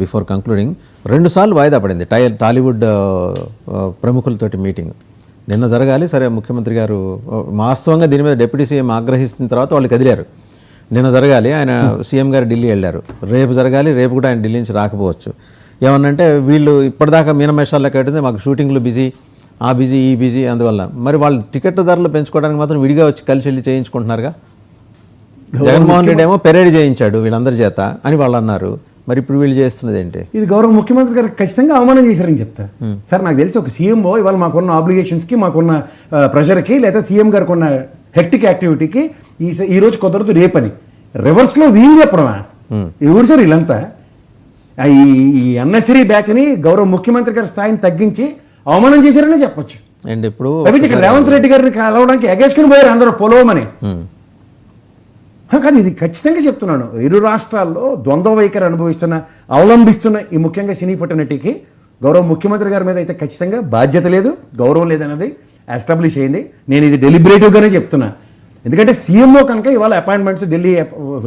Before concluding 2 సార్లు వాయిదా పడింది టాలీవుడ్ ప్రముఖులతోటి మీటింగ్. నిన్న జరగాలి, సరే ముఖ్యమంత్రి గారు వాస్తవంగా దీని మీద డిప్యూటీ సీఎం ఆగ్రహిస్తున్న తర్వాత వాళ్ళు కదిలారు. నిన్న జరగాలి, ఆయన సీఎం గారు ఢిల్లీ వెళ్ళారు. రేపు జరగాలి, రేపు కూడా ఆయన ఢిల్లీ నుంచి రాకపోవచ్చు. ఏమన్నంటే వీళ్ళు ఇప్పటిదాకా మీనమేషాల్లో కట్టింది, మాకు షూటింగ్లు బిజీ, ఆ బిజీ ఈ బిజీ, అందువల్ల మరి వాళ్ళు టికెట్ ధరలు పెంచుకోవడానికి మాత్రం విడిగా వచ్చి కలిసి వెళ్ళి చేయించుకుంటున్నారుగా. జగన్మోహన్ రెడ్డి ఏమో పెరేడ్ చేయించాడు వీళ్ళందరి చేత అని వాళ్ళు అన్నారు. మరి ఇప్పుడు వీళ్ళు చేస్తున్నది ఏంటి? ఇది గౌరవ ముఖ్యమంత్రి గారు ఖచ్చితంగా అవమానం చేశారని చెప్తా. సార్ నాకు తెలిసి ఒక సీఎంఓ ఇవాళ మాకున్న ఆబ్లిగేషన్స్కి, మాకున్న ప్రెషర్కి, లేదా సీఎం గారికి ఉన్న హెక్టిక్ యాక్టివిటీకి ఈ రోజు కుదరదు రేపని రివర్స్లో వీలు చెప్పడమా? ఎవరు సార్ వీళ్ళంతా? ఈ అన్నెసరీ బ్యాచ్ని గౌరవ ముఖ్యమంత్రి గారి స్థాయిని తగ్గించి అవమానం చేశారనే చెప్పొచ్చు. అండ్ ఇప్పుడు రేవంత్ రెడ్డి గారిని కలవడానికి ఎగేసుకుని పోయారు అందరూ పొలవమని. కాదు, ఇది ఖచ్చితంగా చెప్తున్నాను. ఇరు రాష్ట్రాల్లో ద్వంద్వ వైఖరి అవలంబిస్తున్న ఈ ముఖ్యంగా సినీ ఫెటర్నిటీకి గౌరవ ముఖ్యమంత్రి గారి మీద అయితే ఖచ్చితంగా బాధ్యత లేదు, గౌరవం లేదన్నది ఎస్టాబ్లిష్ అయింది. నేను ఇది డెలిబరేటివ్గానే చెప్తున్నా. ఎందుకంటే సీఎంఓ కనుక ఇవాళ అపాయింట్మెంట్స్ ఢిల్లీ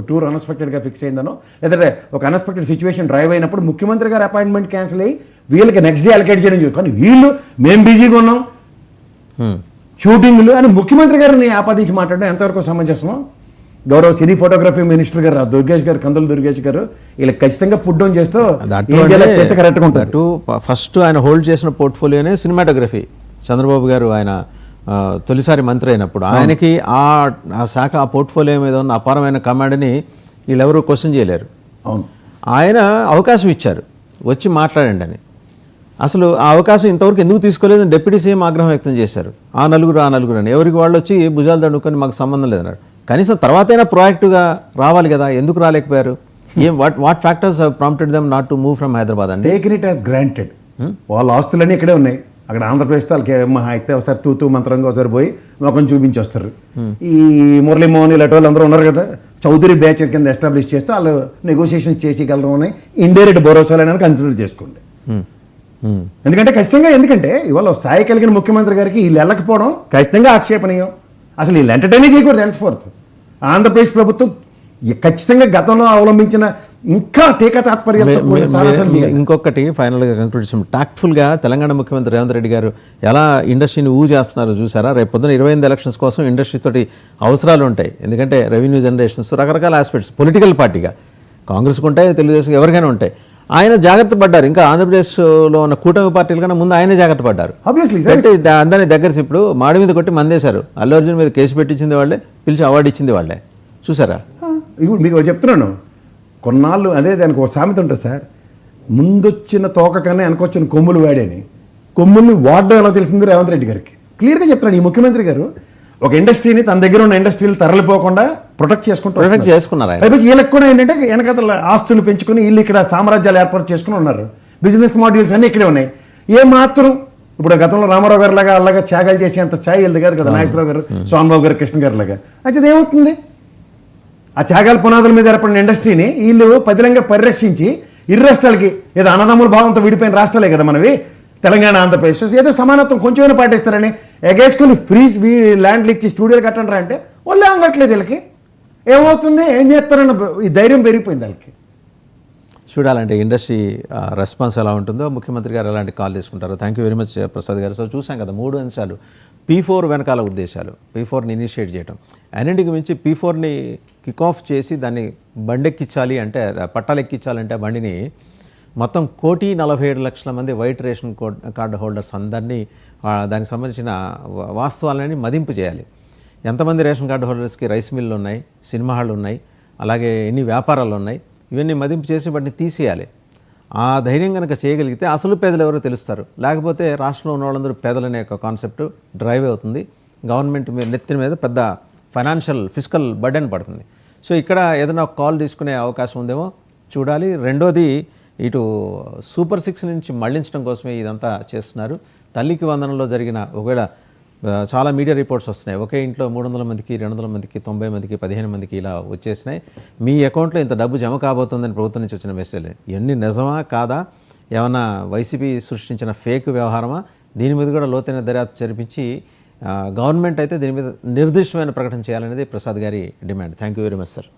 టూర్ అన్ఎక్స్పెక్టెడ్గా ఫిక్స్ అయిందనో, లేదంటే ఒక అన్ఎక్స్పెక్టెడ్ సిచ్యువేషన్ డ్రైవ్ అయినప్పుడు ముఖ్యమంత్రి గారి అపాయింట్మెంట్ క్యాన్సిల్ అయ్యి వీళ్ళకి నెక్స్ట్ డే అలకేట్ చేయడం జరుగుతుంది. కానీ వీళ్ళు మేము బిజీగా ఉన్నాం షూటింగ్లు అని ముఖ్యమంత్రి గారిని ఆపాదించి మాట్లాడడం ఎంతవరకు సమంజసమో గౌరవ సినీ ఫోటోగ్రఫీ మినిస్టర్ గారు దుర్గేష్ గారు, కందుల దుర్గేష్ గారు వీళ్ళకి ఖచ్చితంగా పుట్ ఆన్ చేస్తే కరెక్ట్గా ఉంటుంది. ఫస్ట్ ఆయన హోల్డ్ చేసిన పోర్ట్ఫోలియోనే సినిమాటోగ్రఫీ. చంద్రబాబు గారు ఆయన తొలిసారి మంత్రి అయినప్పుడు ఆయనకి ఆ శాఖ, ఆ పోర్ట్ఫోలియో మీద ఉన్న అపారమైన కమాండ్ని వీళ్ళెవరూ క్వశ్చన్ చేయలేరు. అవును, ఆయన అవకాశం ఇచ్చారు, వచ్చి మాట్లాడండి అని. అసలు ఆ అవకాశం ఇంతవరకు ఎందుకు తీసుకోలేదని డిప్యూటీ సీఎం ఆగ్రహం వ్యక్తం చేశారు. ఆ నలుగురు అని ఎవరికి వాళ్ళు వచ్చి భుజాలు దండుకొని మాకు సంబంధం లేదన్నారు. కనీసం తర్వాతైనా ప్రొయాక్టివ్గా రావాలి కదా, ఎందుకు రాలేకపోయారు? What factors prompted them not to move from Hyderabad అండి? Taking it as granted. వాళ్ళ ఆస్తులన్నీ ఇక్కడే ఉన్నాయి. అక్కడ ఆంధ్రప్రదేశ్తో వాళ్ళకి అయితే ఒకసారి తూతూ మంత్రంగా ఒకసారి పోయి మొఖం చూపించి వస్తారు. ఈ మురళీమోహన్ ఇలాంటి వాళ్ళు అందరూ ఉన్నారు కదా, చౌదరి బ్యాచ్ కింద ఎస్టాబ్లిష్ చేస్తే వాళ్ళు నెగోషియేషన్ చేసేయగలరు అని ఇండైరెక్ట్ భరోసాలని కన్సిడర్ చేసుకోండి. ఎందుకంటే ఇవాళ స్థాయి కలిగిన ముఖ్యమంత్రి గారికి వీళ్ళు వెళ్ళకపోవడం ఖచ్చితంగా ఆక్షేపణీయం. అసలు వీళ్ళు ఎంటర్టైన్ చేయకూడదు. హెన్స్ఫోర్త్ ఆంధ్రప్రదేశ్ ప్రభుత్వం ఖచ్చితంగా గతంలో అవలంబించిన ఇంకా టీకా తాత్పర్యాలు. ఇంకొకటి ఫైనల్గా కంక్లూడ్ చేసాం, టాక్ట్ఫుల్గా తెలంగాణ ముఖ్యమంత్రి రేవంత్ రెడ్డి గారు ఎలా ఇండస్ట్రీని చేస్తున్నారు చూసారా? రేపు పొద్దున 28 ఎలక్షన్స్ కోసం ఇండస్ట్రీ తోటి అవసరాలు ఉంటాయి. ఎందుకంటే రెవెన్యూ జనరేషన్స్, రకరకాల ఆస్పెక్ట్స్ పొలిటికల్ పార్టీగా కాంగ్రెస్కి ఉంటాయి, తెలుగుదేశం ఎవరికైనా ఉంటాయి. ఆయన జాగ్రత్త పడ్డారు. ఇంకా ఆంధ్రప్రదేశ్లో ఉన్న కూటమి పార్టీల కన్నా ముందు ఆయనే జాగ్రత్త పడ్డారు. అంటే అందరినీ దగ్గర ఇప్పుడు మాడి మీద కొట్టి మందేశారు. అల్లు అర్జున్ మీద కేసు పెట్టించింది వాళ్ళే, పిలిచి అవార్డు ఇచ్చింది వాళ్ళే. చూసారా? ఇప్పుడు మీకు చెప్తున్నాను, కొన్నాళ్ళు అదే దానికి ఒక సామెత ఉంటుంది సార్, ముందొచ్చిన తోక కన్నా వెనకొచ్చిన కొమ్ములు వాడేని. కొమ్ముల్ని వాడడం ఎలా తెలిసింది రేవంత్ రెడ్డి గారికి క్లియర్గా చెప్తున్నాడు. ఈ ముఖ్యమంత్రి గారు ఒక ఇండస్ట్రీని తన దగ్గర ఉన్న ఇండస్ట్రీలు తరలిపోకుండా ప్రొటెక్ట్ చేసుకున్నారు. వీళ్ళకి కూడా ఏంటంటే వెనకతల ఆస్తులు పెంచుకుని వీళ్ళు ఇక్కడ సామ్రాజ్యాలు ఏర్పాటు చేసుకుని ఉన్నారు. బిజినెస్ మాడ్యూల్స్ అన్నీ ఇక్కడే ఉన్నాయి. ఏ మాత్రం ఇప్పుడు గతంలో రామారావు గారు లాగా అలాగా త్యాగాలు చేసి అంత ఛాయ్ వెళ్దు కాదు కదా, నాగేశ్వరరావు గారు, సోమబాబు గారు, కృష్ణ గారు లాగా. అయితే ఏమవుతుంది? ఆ త్యాగాల పునాదుల మీద ఏర్పడిన ఇండస్ట్రీని వీళ్ళు పదిలంగా పరిరక్షించి ఇరు రాష్ట్రాలకి, ఏదో అన్నదమ్ముల భావంతో విడిపోయిన రాష్ట్రాలే కదా మనవి, తెలంగాణ, ఆంధ్రప్రదేశ్, ఏదో సమానత్వం కొంచెమైనా పాటిస్తారని ఎగేసుకుని ఫ్రీ ల్యాండ్లు ఇచ్చి స్టూడియోలు కట్టండి అంటే వాళ్ళు అంగట్లేదు. వీళ్ళకి ఏమవుతుంది, ఏం చేస్తారన్న ఈ ధైర్యం పెరిగిపోయింది వాళ్ళకి. చూడాలంటే ఇండస్ట్రీ రెస్పాన్స్ ఎలా ఉంటుందో, ముఖ్యమంత్రి గారు ఎలాంటి కాల్ తీసుకుంటారో. Thank you very much Prasad గారు. సో చూసాం కదా 3 అంశాలు. P4 వెనకాల ఉద్దేశాలు, P4ని ఇనిషియేట్ చేయడం, అన్నింటికి మించి P4ని కిక్ ఆఫ్ చేసి దాన్ని బండెక్కించాలి అంటే, పట్టాలెక్కించాలంటే ఆ బండిని మొత్తం 1,47,00,000 మంది వైట్ రేషన్ కార్డు హోల్డర్స్ అందరినీ దానికి సంబంధించిన వాస్తవాలని మదింపు చేయాలి. ఎంతమంది రేషన్ కార్డు హోల్డర్స్కి రైస్ మిల్లు ఉన్నాయి, సినిమా హాళ్ళు ఉన్నాయి, అలాగే ఎన్ని వ్యాపారాలు ఉన్నాయి, ఇవన్నీ మదింపు చేసి వాటిని తీసేయాలి. ఆ ధైర్యం కనుక చేయగలిగితే అసలు పేదలు ఎవరో తెలుస్తారు. లేకపోతే రాష్ట్రంలో ఉన్న వాళ్ళందరూ పేదలనే ఒక కాన్సెప్ట్ డ్రైవ్ అవుతుంది. గవర్నమెంట్ నెత్తిన మీద పెద్ద ఫిజికల్ బర్డెన్ పడుతుంది. సో ఇక్కడ ఏదైనా ఒక కాల్ తీసుకునే అవకాశం ఉందేమో చూడాలి. రెండోది, ఇటు సూపర్ 6 నుంచి మళ్లించడం కోసమే ఇదంతా చేస్తున్నారు. తల్లికి వందనంలో జరిగిన, ఒకవేళ చాలా మీడియా రిపోర్ట్స్ వస్తున్నాయి, ఒకే ఇంట్లో 300 మందికి, 200 మందికి, 90 మందికి, 15 మందికి ఇలా వచ్చేసినాయి, మీ అకౌంట్లో ఇంత డబ్బు జమ కాబోతుందని ప్రభుత్వం నుంచి వచ్చిన మెసేజ్. ఇవన్నీ నిజమా కాదా, ఏమన్నా వైసీపీ సృష్టించిన ఫేక్ వ్యవహారమా? దీని మీద కూడా లోతైన దర్యాప్తు జరిపించి గవర్నమెంట్ అయితే దీని మీద నిర్దిష్టమైన ప్రకటన చేయాలనేది ప్రసాద్ గారి demand. Thank you very much sir.